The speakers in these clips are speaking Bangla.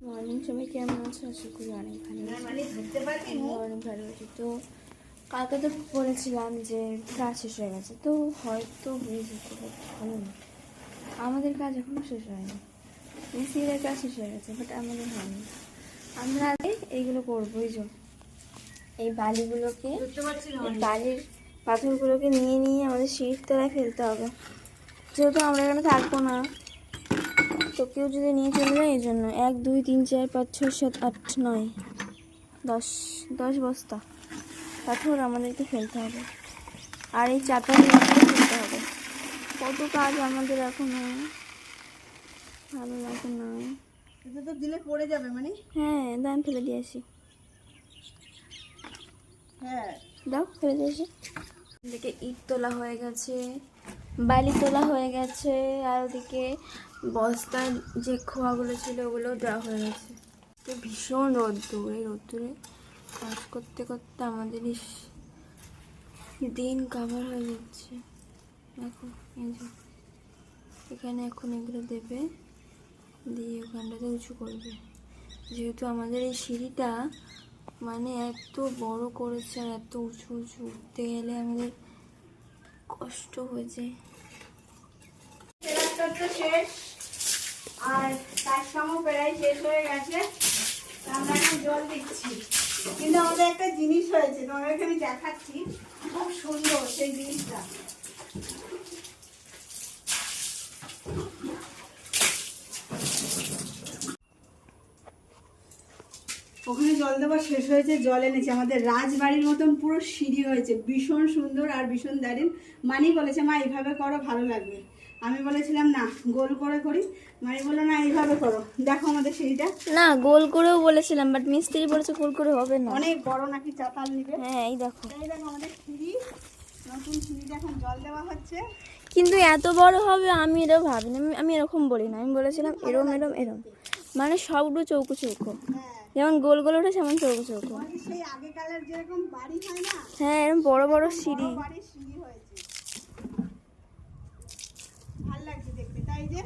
মর্নিং সবাই কেমন আছো? আশা করি অনেক ভালো আছি। অনেক ভালো আছি। তো কালকে তো বলেছিলাম যে কাজ শেষ হয়ে গেছে, তো হয়তো হয়ে যেতে ভালো না। আমাদের কাজ এখনো শেষ হয়নি, মিস্ত্রিদের কাজ শেষ হয়ে গেছে, বাট আমাদের হয়নি। আমরা আগে এইগুলো করবো, এই বালিগুলোকে, বালির পাথরগুলোকে নিয়ে নিয়ে আমাদের সিঁড়ির তলায় ফেলতে হবে। যেহেতু আমরা এখানে থাকবো না, তো কেউ যদি নিয়ে চলে যায়, এই জন্য 1 2 3 4 5 6 7 8 9 10 বস্তা পাথর আমাদেরকে ফেলতে হবে, আর এই চাতাল ফেলতে হবে। কত কাজ আমাদের এখনো, ভালো লাগে না। এটা তো দিলে পড়ে যাবে মানে। হ্যাঁ, দাম ফেলে দিয়ে আসি। হ্যাঁ, দাও ফেলে দিয়ে আসি। এদিকে ইট তোলা হয়ে গেছে, বালি তোলা হয়ে গেছে, আর ওদিকে বস্তার যে খোয়াগুলো ছিল ওগুলো দেওয়া হয়ে গেছে। তো ভীষণ রোদ্দুর, এই রোদ্দুরে কাজ করতে করতে আমাদের দিন কাভার হয়ে যাচ্ছে। দেখো এই যে এখানে এখন এগুলো দেবে, দিয়ে ওখানটাতে উঁচু করবে। যেহেতু আমাদের এই সিঁড়িটা মানে এত বড় করেছে আর এত উঁচু উঁচু উঠতে গেলে আমাদের কষ্ট হয়ে যায়। তো শেষ, আর কাজ কামও প্রায় শেষ হয়ে গেছে। আমরা এখন জল দিচ্ছি, কিন্তু আমাদের একটা জিনিস হয়েছে, তোমাদেরকে আমি দেখাচ্ছি। খুব সুন্দর সেই জিনিসটা। ওখানে জল দেওয়া শেষ হয়েছে, জল এনেছে। আমাদের রাজবাড়ির মতন পুরো সিঁড়ি হয়েছে, ভীষণ সুন্দর আর ভীষণ দারুণ। মানি বলেছে, মা এইভাবে করো, ভালো লাগবে। আমি বলেছিলাম না, গোল করে করি। মানি বললো না, এইভাবে করো। দেখো আমাদের সিঁড়িটা। না, গোল করেও বলেছিলাম, বাট মিস্ত্রি বলেছে গোল করে হবে না, অনেক বড় নাকি চাতাল নিবে। হ্যাঁ এই দেখো, আমাদের সিঁড়ি, নতুন সিঁড়িটা এখন জল দেওয়া হচ্ছে। কিন্তু এত বড় হবে আমি এটাও ভাবিনি। আমি এরকম বলি না, আমি বলেছিলাম এরম এরম এরম, মানে সবগুলো চৌকো চৌকো, যেমন গোল গোল ওঠে সেমন চৌকো চৌকো। সেই আগেকালের যেরকম বাড়ি হয় না, হ্যাঁ এরকম বড় বড় সিঁড়ি। বাড়ির সিঁড়ি হয়েছে, ভালো লাগছে দেখতে। তাই যে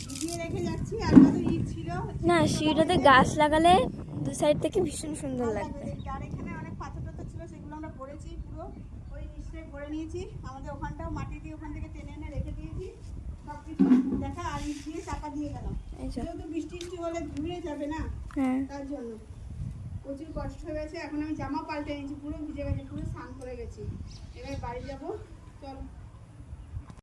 ভিজিয়ে রেখে যাচ্ছি। আর কত ইট ছিল না, সিঁড়িটাতে গাছ লাগালে দু সাইড থেকে ভীষণ সুন্দর লাগবে। আর এখানে অনেক পাথর টাথর ছিল, সেগুলো আমরা ভরেছি, পুরো ওই নিচটাই ভরে নিয়েছি। আমাদের ওখানটাও মাটি দিয়ে ওখান থেকে টেনে এনে রেখে দিয়েছি সবকিছু। দেখা, আর ইট দিয়ে চাপা দিয়ে গেলাম, যেহেতু বৃষ্টি বৃষ্টি হলে ধুয়ে যাবে না, হ্যাঁ তার জন্য প্রচুর কষ্ট হয়ে গেছে। এখন আমি জামা পাল্টে নিয়েছি, পুরো ভিজে গেছে, পুরো স্নান করে গেছি। এবার বাড়ি যাবো, চল।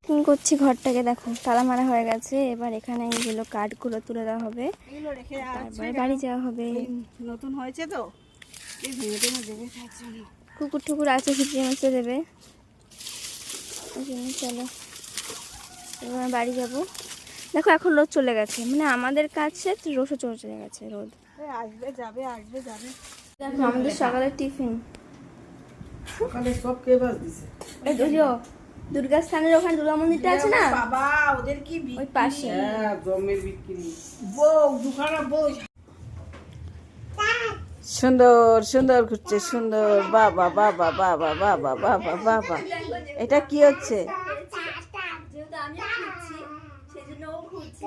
কি করছি, ঘরটাকে দেখো তালা মারা হয়ে গেছে। এবার এখানে এইগুলো কাঠগুলো তুলে দেওয়া হবে, এগুলো রেখে তারপরে বাড়ি যাওয়া হবে। নতুন হয়েছে তো, এই ভেঙে টেঙে দেবে তার জন্য। কুকুর টুকুর আছে, ছিটিয়ে মুছে দেবে, ওই জন্য চলো এবার বাড়ি যাব। দেখো এখন রোদ চলে গেছে, মানে আমাদের কাছে রোদও চলে গেছে, রোদ আসবে যাবে, আসবে যাবে। দেখো আমাদের সকালের টিফিন। সকালে সব কে বাস দিছে? এই যে দুর্গা স্থানের ওখানে দুর্গা মন্দিরটা আছে না, বাবা ওদের কি ওই পাশে। হ্যাঁ, জমের বিক্রি। বউ দুখানা বউ। সুন্দর সুন্দর ঘুরছে, সুন্দর। বাবা বাবা বাবা বাবা বাবা বাবা, এটা কি হচ্ছে? যেহেতু আমি ঘুরছি সেই জন্য ও ঘুরছে।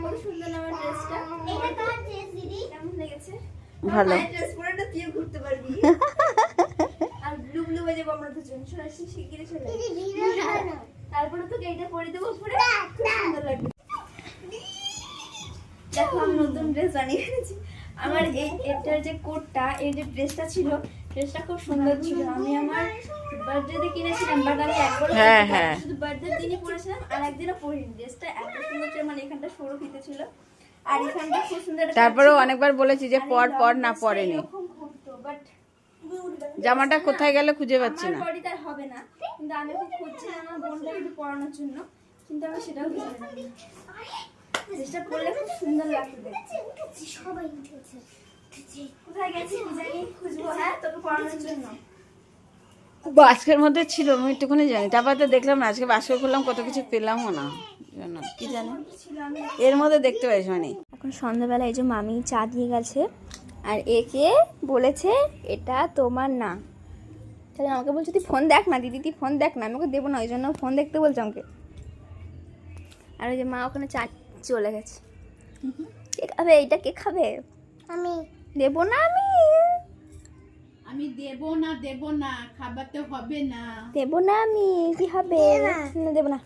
কত সুন্দর আমার ড্রেসটা, এটা কার ড্রেস দিদি? কেমন লেগেছে? ভালো। আমার ড্রেস পরে না তুইও ঘুরতে পারবি। আর ব্লু ব্লু হয়ে যাবো আমরা দুজন, সরাসরি শিগগিরই চলে আসবি। তারপরে তোকে এইটা পরে দেবো, পরে খুব সুন্দর লাগবে। দেখো আমি নতুন ড্রেস বানিয়ে ফেলেছি। আমার এটার যে কোটটা, এই যে ড্রেসটা ছিল, ড্রেসটা খুব সুন্দর ছিল। আমি আমার বার্থডেতে কিনেছিলাম, বাট আমি একবার শুধু বার্থডের দিনই পরেছিলাম, আর একদিনও পরিনি। ড্রেসটা এত সুন্দর ছিল, মানে এখানটা সরু ফিতে ছিল, আর এখানটা খুব সুন্দর। তারপরেও অনেকবার বলেছি যে পর না পরেনি। বাট জামাটা কোথায় গেল খুঁজে পাচ্ছি না। বডি তার হবে না, কিন্তু আমি খুব খুঁজছিলাম আমার বোনটাকে একটু পরানোর জন্য, কিন্তু আমি সেটাও খুঁজে পেলাম না। ড্রেসটা পরলে খুব সুন্দর লাগবে দেখতে। সবাই উঠেছে, কোথায় গেছি কি জানি, খুঁজবো। হ্যাঁ, তোকে পরানোর জন্য। বাস্কের মধ্যে ছিল, আমি একটুখানি জানি। তারপর তো দেখলাম না, আজকে বাস্ক করলাম, কত কিছু পেলামও না, কি জানি এর মধ্যে দেখতে পাইছি। মানে এখন সন্ধ্যাবেলা এই যে মামি চা দিয়ে গেছে, আর একে বলেছে এটা তোমার না। তাহলে আমাকে বলছে তুই ফোন দেখ না দিদি, তুই ফোন দেখ না। আমি ওকে দেবো না, ওই জন্য ফোন দেখতে বলছে আমাকে। আর ওই যে মা ওখানে চা চলে গেছে। কে খাবে এটা? কে খাবে? আমি দেবো না। আমি দেব না খাবার তো হবে না। দেবো না আমি। কি হবে? না দেবো না।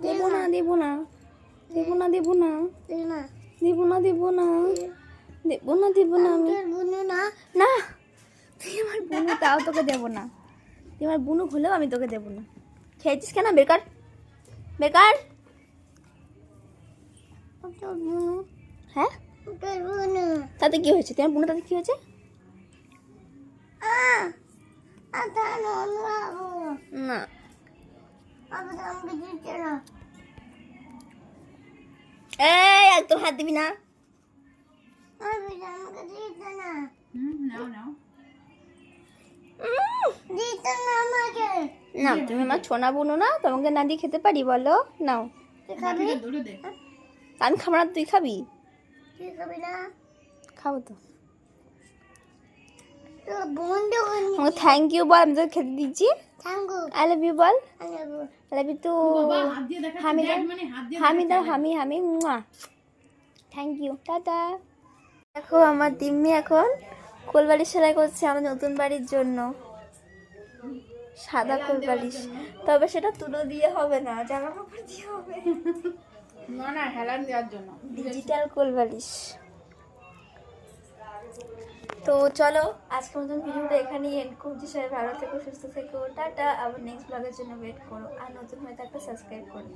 দেবো না দেবো না দেবো না দেবো না দেবো না দেবো না দেবো না দেবো না আমি না। তুই আমার বুনু, তাও তোকে দেবো না। তুই আমার বুনু হলেও আমি তোকে দেবো না। খেয়েছিস কেন? বেকার বেকার। হ্যাঁ তাতে কি হয়েছে? তোমার বুনু তাতে কি হয়েছে? না এই একদম হাত দিবি না। নাও নাও। না তুমি আমার ছোনা বুনো না, তোমাকে না দিয়ে খেতে পারি? বলো নাও। দৌড়ে দে। আমি খাবো না, তুই খাবি? খাবো তো। আমাকে থ্যাংক ইউ বল, আমি তোকে খেতে দিচ্ছি। আই লাভ ইউ বল। I love you too. হাত দিয়ে দেখাচ্ছে, হামি দাও, দেখ মানে হাত দিয়ে হামি দাও, হামি হামি। Thank you, tata. দেখো আমার দিম্মি এখন কোলবালিশ সেলাই করছে আমাদের নতুন বাড়ির জন্য। সাদা কোলবালিশ, তবে সেটা তুলো দিয়ে হবে না, জামা কাপড় দিয়ে হবে। না হেলান দেওয়ার জন্য। ডিজিটাল কোলবালিশ। তো চলো আজকের মতন ভিডিওটা এখানেই এন্ড করছি। সবাই ভালো থেকো, সুস্থ থেকো, টাটা। আবার নেক্সট ব্লগের জন্য ওয়েট করো, আর নতুন হয়ে থাকলে সাবস্ক্রাইব করো।